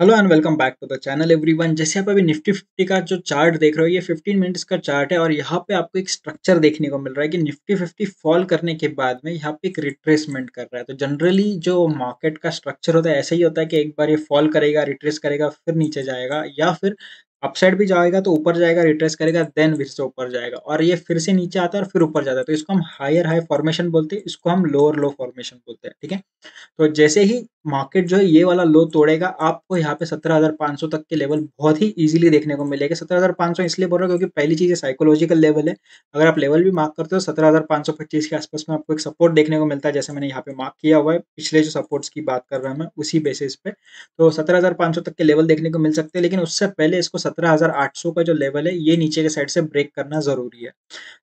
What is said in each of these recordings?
Hello and welcome back to the channel everyone. जैसे आप अभी निफ्टी 50 का जो चार्ट देख रहे हो, ये 15 मिनट्स का चार्ट है और यहाँ पे आपको एक स्ट्रक्चर देखने को मिल रहा है कि निफ्टी 50 फॉल करने के बाद में यहाँ पे एक रिट्रेसमेंट कर रहा है। तो जनरली जो मार्केट का स्ट्रक्चर होता है ऐसा ही होता है कि एक बार ये फॉल करेगा, रिट्रेस करेगा, फिर नीचे जाएगा, या फिर अपसाइड भी जाएगा तो ऊपर जाएगा, रिट्रेस करेगा, देन फिर से ऊपर जाएगा, और ये फिर से नीचे आता है और फिर ऊपर जाता है। तो इसको हम हायर हाई फॉर्मेशन बोलते हैं, इसको हम लोअर लो फॉर्मेशन बोलते हैं। ठीक है। तो जैसे ही मार्केट जो है ये वाला लो तोड़ेगा, आपको यहाँ पे 17,500 तक के लेवल बहुत ही इजीली देखने को मिलेगा। 17,500 इसलिए बोल रहा हूँ क्योंकि पहली चीज़ है साइकोलॉजिकल लेवल है। अगर आप लेवल भी मार्क करते हो 17,525 के आसपास में आपको एक सपोर्ट देखने को मिलता है, जैसे मैंने यहाँ पे मार्क किया हुआ है। पिछले जो सपोर्ट्स की बात कर रहा हूँ मैं उसी बेसिस पे, तो 17,500 तक के लेवल देखने को मिल सकते हैं। लेकिन उससे पहले इसको 17,800 का जो लेवल है ये नीचे के साइड से ब्रेक करना जरूरी है।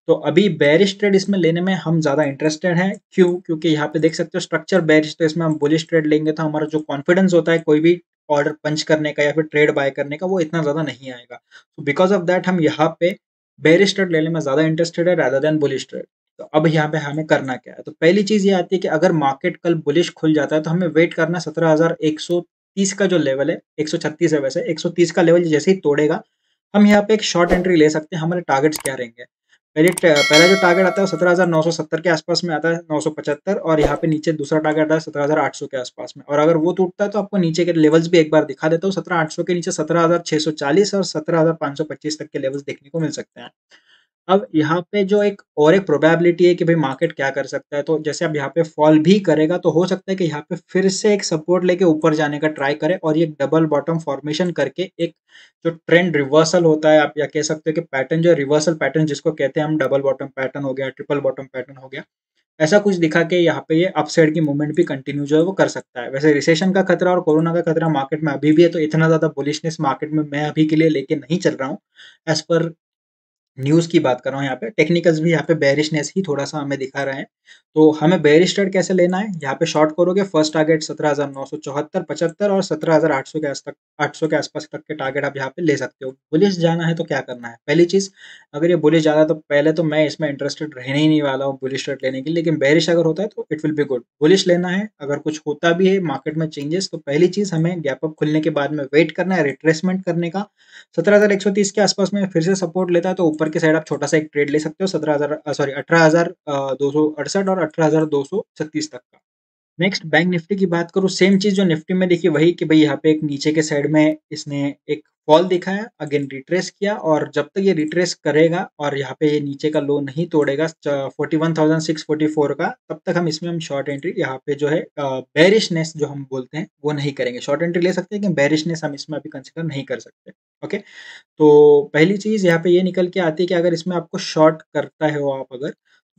तो अभी बेरिश ट्रेड इसमें लेने में हम ज़्यादा इंटरेस्टेड हैं। क्यों? क्योंकि यहाँ पे देख सकते हो स्ट्रक्चर बेरिश, तो इसमें हम बुलिश ट्रेड लेंगे तो हमारा जो कॉन्फिडेंस होता है कोई भी ऑर्डर पंच करने का या फिर ट्रेड बाय करने का, वो इतना ज़्यादा नहीं आएगा। तो बिकॉज ऑफ दैट हम यहाँ पे बेरिश ट्रेड लेने में ज़्यादा इंटरेस्टेड है रादर देन बुलिश ट्रेड। तो अब यहाँ पे हमें करना क्या है? तो पहली चीज़ ये आती है कि अगर मार्केट कल बुलिश खुल जाता है तो हमें वेट करना 17,130 का जो लेवल है, 136 है वैसे, 130 का लेवल जैसे ही तोड़ेगा हम यहाँ पे एक शॉर्ट एंट्री ले सकते हैं। हमारे टारगेट्स क्या रहेंगे? पहला जो टारगेट आता है वो 17,970 के आसपास में आता है, 975, और यहाँ पे नीचे दूसरा टारगेट आता है 17,800 के आसपास में। और अगर वो टूटता है तो आपको नीचे के लेवल्स भी एक बार दिखा देता हूँ। 17,800 के नीचे 17,640 और 17,525 तक के लेवल्स देखने को मिल सकते हैं। अब यहाँ पे जो एक प्रोबेबिलिटी है कि भाई मार्केट क्या कर सकता है, तो जैसे अब यहाँ पे फॉल भी करेगा तो हो सकता है कि यहाँ पे फिर से एक सपोर्ट लेके ऊपर जाने का ट्राई करे और ये डबल बॉटम फॉर्मेशन करके एक जो ट्रेंड रिवर्सल होता है, आप या कह सकते हो कि पैटर्न जो रिवर्सल पैटर्न जिसको कहते हैं हम, डबल बॉटम पैटर्न हो गया, ट्रिपल बॉटम पैटर्न हो गया, ऐसा कुछ दिखा के यहाँ पे ये अपसाइड की मूवमेंट भी कंटिन्यू जो है वो कर सकता है। वैसे रिसेशन का खतरा और कोरोना का खतरा मार्केट में अभी भी है, तो इतना ज्यादा बुलिशनेस मार्केट में मैं अभी के लिए लेके नहीं चल रहा हूँ। एज पर न्यूज़ की बात कर रहा हूँ, यहाँ पे टेक्निकल्स भी यहाँ पे बेरिशनेस ही थोड़ा सा हमें दिखा रहे हैं। तो हमें बेरिश ट्रेड कैसे लेना है? यहाँ पे शॉर्ट करोगे, फर्स्ट टारगेट 17,974 75 और 17,800 के आस तक, 800 के आसपास तक के टारगेट आप यहाँ पे ले सकते हो। बुलिश जाना है तो क्या करना है? पहली चीज, अगर ये बुलिश जा रहा है तो पहले तो मैं इसमें इंटरेस्टेड रहने ही नहीं वाला हूँ बुलिश ट्रेड लेने के लिए। लेकिन बेरिश अगर होता है तो it will be good. Bullish लेना है, अगर कुछ होता भी है मार्केट में चेंजेस, तो पहली चीज हमें गैप अप खुलने के बाद में वेट करना है, रिट्रेसमेंट करने का। 17,130 के आसपास में फिर से सपोर्ट लेता है तो ऊपर की साइड आप छोटा सा एक ट्रेड ले सकते हो, 18,268 और 18,236 तक का। नेक्स्ट बैंक निफ्टी की बात करूँ, सेम चीज जो निफ्टी में देखी वही, कि भाई यहाँ पे एक नीचे के साइड में इसने एक फॉल दिखाया, अगेन रिट्रेस किया, और जब तक ये रिट्रेस करेगा और यहाँ पे ये नीचे का लो नहीं तोड़ेगा 41,644 का, तब तक हम शॉर्ट एंट्री यहाँ पे जो है बेरिशनेस जो हम बोलते हैं वो नहीं करेंगे। शॉर्ट एंट्री ले सकते हैं लेकिन बेरिशनेस हम इसमें अभी कंसिडर नहीं कर सकते। ओके। तो पहली चीज़ यहाँ पे ये निकल के आती है कि अगर इसमें आपको शॉर्ट करता है हो आप, अगर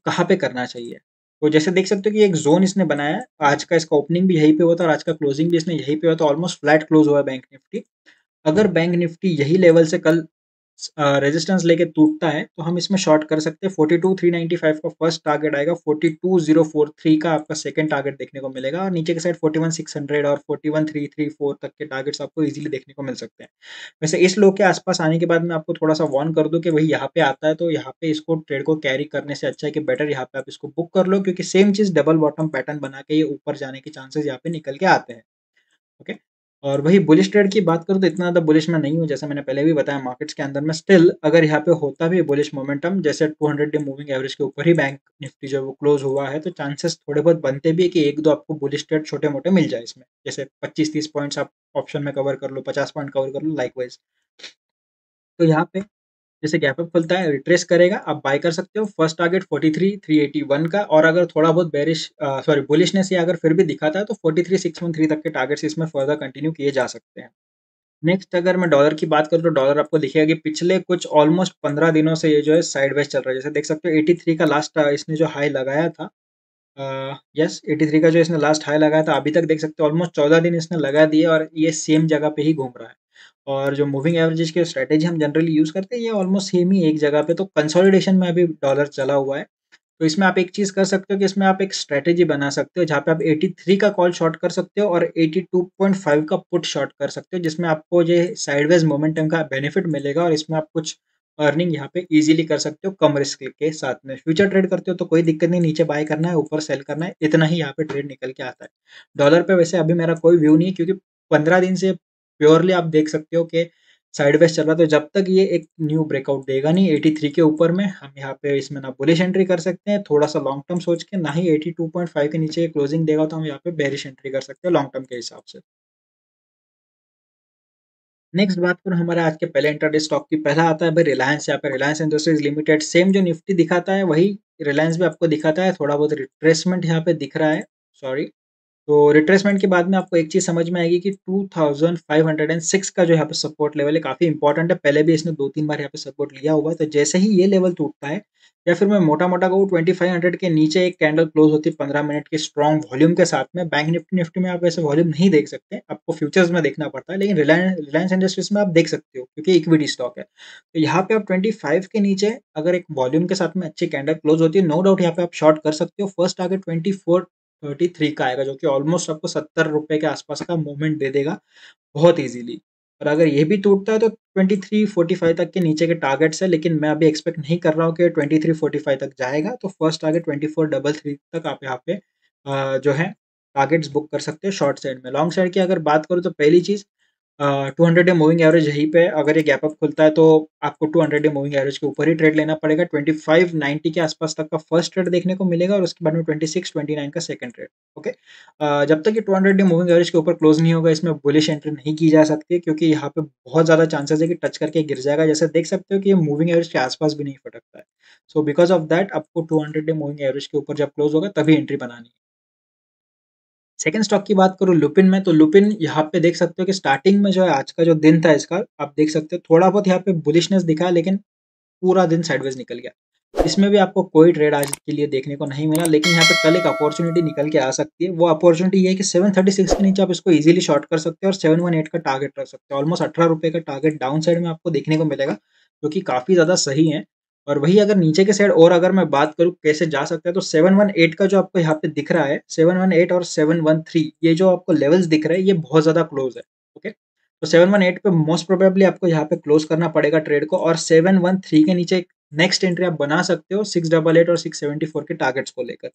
कहाँ पे करना चाहिए? तो जैसे देख सकते हो कि एक ज़ोन इसने बनाया है, आज का इसका ओपनिंग भी यहीं पे हुआ था और आज का क्लोजिंग भी इसने यहीं पे हुआ, तो ऑलमोस्ट फ्लैट क्लोज हुआ है बैंक निफ्टी। अगर बैंक निफ्टी यही लेवल से कल रेजिस्टेंस लेके टूटता है तो हम इसमें शॉर्ट कर सकते हैं। 42,395 का फर्स्ट टारगेट आएगा, 42,043 का आपका सेकंड टारगेट देखने को मिलेगा, और नीचे के साइड 41,600 और 41,334 तक के टारगेट्स आपको इजीली देखने को मिल सकते हैं। वैसे इस लो के आसपास आने के बाद मैं आपको थोड़ा सा वार्न कर दूं कि भाई यहाँ पे आता है तो यहाँ पे इसको ट्रेड को कैरी करने से अच्छा है कि बेटर यहाँ पे आप इसको बुक कर लो, क्योंकि सेम चीज डबल बॉटम पैटर्न बना के ये ऊपर जाने के चांसेस यहाँ पे निकल के आते हैं। ओके। और वही बुलिश ट्रेड की बात करूँ तो इतना ज़्यादा बुलिश मैं नहीं हूँ, जैसे मैंने पहले भी बताया मार्केट्स के अंदर में। स्टिल अगर यहाँ पे होता भी बुलिश मोमेंटम, जैसे 200 डे मूविंग एवरेज के ऊपर ही बैंक निफ्टी जो है वो क्लोज हुआ है, तो चांसेस थोड़े बहुत बनते भी है कि एक दो आपको बुलिश ट्रेड छोटे मोटे मिल जाए इसमें, जैसे 25-30 पॉइंट्स आप ऑप्शन में कवर कर लो, 50 पॉइंट कवर कर लो लाइकवाइज। तो यहाँ पे जैसे गैप अप खुलता है, रिट्रेस करेगा, आप बाय कर सकते हो। फर्स्ट टारगेट 43,381 का, और अगर थोड़ा बहुत बुलिशनेस या अगर फिर भी दिखाता है तो 43,613 तक के टारगेट्स इसमें फर्दर कंटिन्यू किए जा सकते हैं। नेक्स्ट अगर मैं डॉलर की बात करूँ तो डॉलर आपको दिखेगा कि पिछले कुछ ऑलमोस्ट 15 दिनों से ये जो है साइडवेज चल रहा है। जैसे देख सकते हो 83 का लास्ट इसने जो हाई लगाया था, यस 83 का जो इसने लास्ट हाई लगाया था, अभी तक देख सकते हो ऑलमोस्ट 14 दिन इसने लगा दिए और ये सेम जगह पे ही घूम रहा है। और जो मूविंग एवरेजेस की स्ट्रेटेजी हम जनरली यूज़ करते हैं, ये ऑलमोस्ट सेम ही एक जगह पे, तो कंसोलिडेशन में अभी डॉलर चला हुआ है। तो इसमें आप एक चीज़ कर सकते हो कि इसमें आप एक स्ट्रैटेजी बना सकते हो जहाँ पे आप 83 का कॉल शॉर्ट कर सकते हो और 82.5 का पुट शॉर्ट कर सकते हो, जिसमें आपको ये साइडवेज मोमेंटम का बेनिफिट मिलेगा और इसमें आप कुछ अर्निंग यहाँ पे इजीली कर सकते हो कम रिस्क के साथ में। फ्यूचर ट्रेड करते हो तो कोई दिक्कत नहीं, नीचे बाय करना है ऊपर सेल करना है, इतना ही यहाँ पे ट्रेड निकल के आता है। डॉलर पे वैसे अभी मेरा कोई व्यू नहीं है, क्योंकि 15 दिन से प्योरली आप देख सकते हो कि साइडवेज चल रहा है, तो जब तक ये एक न्यू ब्रेकआउट देगा नहीं 83 के ऊपर में, हम यहाँ पे इसमें ना बुलिश एंट्री कर सकते हैं थोड़ा सा लॉन्ग टर्म सोच के, ना ही 82.5 के नीचे क्लोजिंग देगा तो हम यहाँ पे बेरिश एंट्री कर सकते हैं लॉन्ग टर्म के हिसाब से। नेक्स्ट बात करूँ हमारे आज के पहले इंट्राडे स्टॉक की, पहला आता है भाई रिलायंस। यहाँ पे रिलायंस इंडस्ट्रीज लिमिटेड, सेम जो निफ्टी दिखाता है वही रिलायंस भी आपको दिखाता है, थोड़ा बहुत रिट्रेसमेंट यहाँ पे दिख रहा है, सॉरी। तो रिट्रेसमेंट के बाद में आपको एक चीज़ समझ में आएगी कि 2506 का जो यहाँ पे सपोर्ट लेवल है काफ़ी इंपॉर्टेंट है। पहले भी इसने 2-3 बार यहाँ पे सपोर्ट लिया हुआ है, तो जैसे ही ये लेवल टूटता है या फिर मैं मोटा-मोटा कहूँ 2500 के नीचे एक कैंडल क्लोज़ होती है 15 मिनट के स्ट्रॉन्ग वॉल्यूम के साथ में। बैंक निफ्टी में आप ऐसे वॉल्यूम नहीं देख सकते, आपको फ्यूचर्स में देखना पड़ता है, लेकिन रिलायंस इंडस्ट्रीज में आप देख सकते हो क्योंकि इक्विटी स्टॉक है। तो यहाँ पे आप 25 के नीचे अगर एक वॉल्यूम के साथ में अच्छी कैंडल क्लोज़ होती है, नो डाउट यहाँ पे आप शॉर्ट कर सकते हो। फर्स्ट टारगेट 2433 का आएगा, जो कि ऑलमोस्ट आपको ₹70 के आसपास का मूवमेंट दे देगा बहुत ईज़िली। और अगर ये भी टूटता है तो 2345 तक के नीचे के टारगेट्स है, लेकिन मैं अभी एक्सपेक्ट नहीं कर रहा हूँ कि 2345 तक जाएगा, तो फर्स्ट टारगेट 2433 तक आप यहाँ पे जो है टारगेट्स बुक कर सकते हो शॉर्ट साइड में। लॉन्ग साइड की अगर बात करूँ तो पहली चीज़ 200 डे मूविंग एवरेज यहीं पे अगर ये गैप अप खुलता है तो आपको 200 डे मूविंग एवरेज के ऊपर ही ट्रेड लेना पड़ेगा। 2590 के आसपास तक का फर्स्ट ट्रेड देखने को मिलेगा और उसके बाद में 2629 का सेकंड ट्रेड। ओके, जब तक ये 200 डे मूविंग एवरेज के ऊपर क्लोज नहीं होगा इसमें बुलिश एंट्री नहीं की जा सकती है, क्योंकि यहाँ पे बहुत ज़्यादा चांसेस है कि टच करके गिर जाएगा। जैसे देख सकते हो कि ये मूविंग एवरेज के आसपास भी नहीं फटकता है। सो बिकॉज ऑफ दैट आपको 200 डे मूविंग एवरेज के ऊपर जब क्लोज होगा तभी एंट्री बनानी है। सेकंड स्टॉक की बात करूँ लुपिन में, तो लुपिन यहाँ पे देख सकते हो कि स्टार्टिंग में जो है आज का जो दिन था इसका, आप देख सकते हो थोड़ा बहुत यहाँ पे बुलिशनेस दिखा है, लेकिन पूरा दिन साइडवेज निकल गया। इसमें भी आपको कोई ट्रेड आज के लिए देखने को नहीं मिला, लेकिन यहाँ पे कल एक अपॉर्चुनिटी निकल के आ सकती है। वो अपॉर्चुनिटी ये है कि 736 के नीचे आप इसको इजीली शॉर्ट कर सकते हो और 718 का टारगेट रख सकते हो। ऑलमोस्ट ₹18 का टारगेट डाउन साइड में आपको देखने को मिलेगा, जो कि काफ़ी ज़्यादा सही है। और वही अगर नीचे के साइड और अगर मैं बात करूँ कैसे जा सकता है, तो 718 का जो आपको यहाँ पे दिख रहा है, 718 और 713 ये जो आपको लेवल्स दिख रहे हैं ये बहुत ज़्यादा क्लोज है। ओके, तो 718 पे मोस्ट प्रोबेबली आपको यहाँ पे क्लोज करना पड़ेगा ट्रेड को, और 713 के नीचे नेक्स्ट एंट्री आप बना सकते हो 688 और 674 के टारगेट्स को लेकर।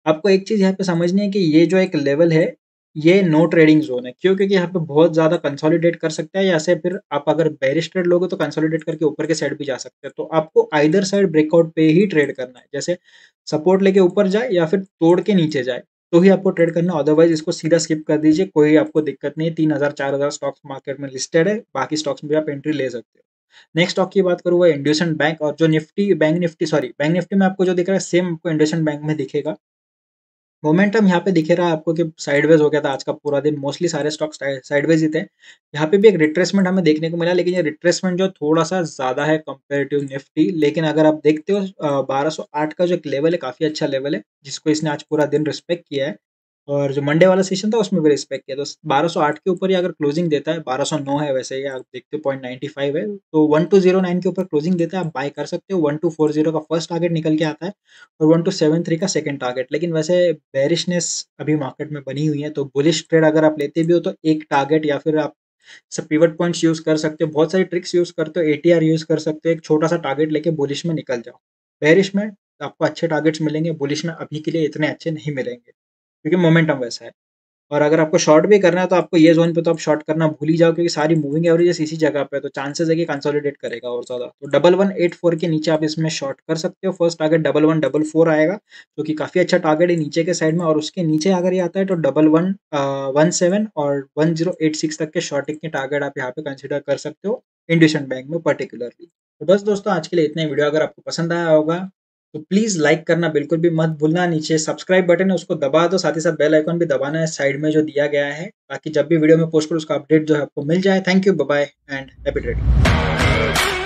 आपको एक चीज़ यहाँ पे समझनी है कि ये जो एक लेवल है, ये नो ट्रेडिंग ज़ोन है। क्यों? क्योंकि यहाँ पे बहुत ज़्यादा कंसोलिडेट कर सकता है, या से फिर आप अगर बेरिश ट्रेड लोगे तो कंसोलिडेट करके ऊपर के साइड भी जा सकते हैं। तो आपको आइदर साइड ब्रेकआउट पे ही ट्रेड करना है। जैसे सपोर्ट लेके ऊपर जाए या फिर तोड़ के नीचे जाए, तो ही आपको ट्रेड करना है, अदरवाइज़ इसको सीधा स्किप कर दीजिए, कोई आपको दिक्कत नहीं है। 3000-4000 स्टॉक्स मार्केट में लिस्टेड है, बाकी स्टॉक्स में भी आप एंट्री ले सकते हो। नेक्स्ट स्टॉक की बात करूँ वो इंडसइंड बैंक, और जो बैंक निफ्टी में आपको जो दिख रहा है सेम आपको इंडसइंड बैंक में दिखेगा। मोमेंटम यहाँ पे दिख रहा है आपको कि साइडवेज हो गया था आज का पूरा दिन, मोस्टली सारे स्टॉक साइडवेज ही थे। यहाँ पे भी एक रिट्रेसमेंट हमें देखने को मिला, लेकिन ये रिट्रेसमेंट जो थोड़ा-सा ज़्यादा है कंपैरेटिव निफ्टी। लेकिन अगर आप देखते हो 1208 का जो एक लेवल है काफ़ी अच्छा लेवल है, जिसको इसने आज पूरा दिन रिस्पेक्ट किया है। और जो मंडे वाला सेशन था उसमें भी रिस्पेक्ट किया, तो 1208 के ऊपर ही अगर क्लोजिंग देता है, 1209 है वैसे ये आप देखते हो 0.95 है, तो 1209 के ऊपर क्लोजिंग देता है आप बाय कर सकते हो। 1240 का फर्स्ट टारगेट निकल के आता है और 1273 का सेकंड टारगेट। लेकिन वैसे बेरिशनेस अभी मार्केट में बनी हुई है, तो बुलिश ट्रेड अगर आप लेते भी हो तो एक टारगेट या फिर आप सब पिवट पॉइंट्स यूज़ कर सकते हो, बहुत सारी ट्रिक्स यूज़ करते हो, एटीआर यूज़ कर सकते हो, एक छोटा-सा टारगेट लेके बुलिश में निकल जाओ। बेरिश में आपको अच्छे टारगेट्स मिलेंगे, बुलिश में अभी के लिए इतने अच्छे नहीं मिलेंगे, क्योंकि मोमेंटम वैसा है। और अगर आपको शॉर्ट भी करना है तो आपको ये ज़ोन पे तो आप शॉर्ट करना भूल ही जाओ, क्योंकि सारी मूविंग एवरेजेस इसी जगह पे है, तो चांसेस है कि कंसोलिडेट करेगा और ज़्यादा। तो 1184 के नीचे आप इसमें शॉर्ट कर सकते हो। फर्स्ट टारगेट 1144 आएगा, जो कि काफ़ी अच्छा टारगेट है नीचे के साइड में, और उसके नीचे अगर ये आता है तो 1117 और 1086 तक के शॉर्टिंग के टारगेट आप यहाँ पे कंसिडर कर सकते हो, इंडसइंड बैंक में पर्टिकुलरली। तो बस दोस्तों आज के लिए इतना ही। वीडियो अगर आपको पसंद आया होगा तो प्लीज़ लाइक करना बिल्कुल भी मत भूलना। नीचे सब्सक्राइब बटन है उसको दबा दो, साथ ही साथ बेल आइकन भी दबाना है साइड में जो दिया गया है, ताकि जब भी वीडियो में पोस्ट करूँ उसका अपडेट जो है आपको मिल जाए। Thank you, bye bye and happy trading.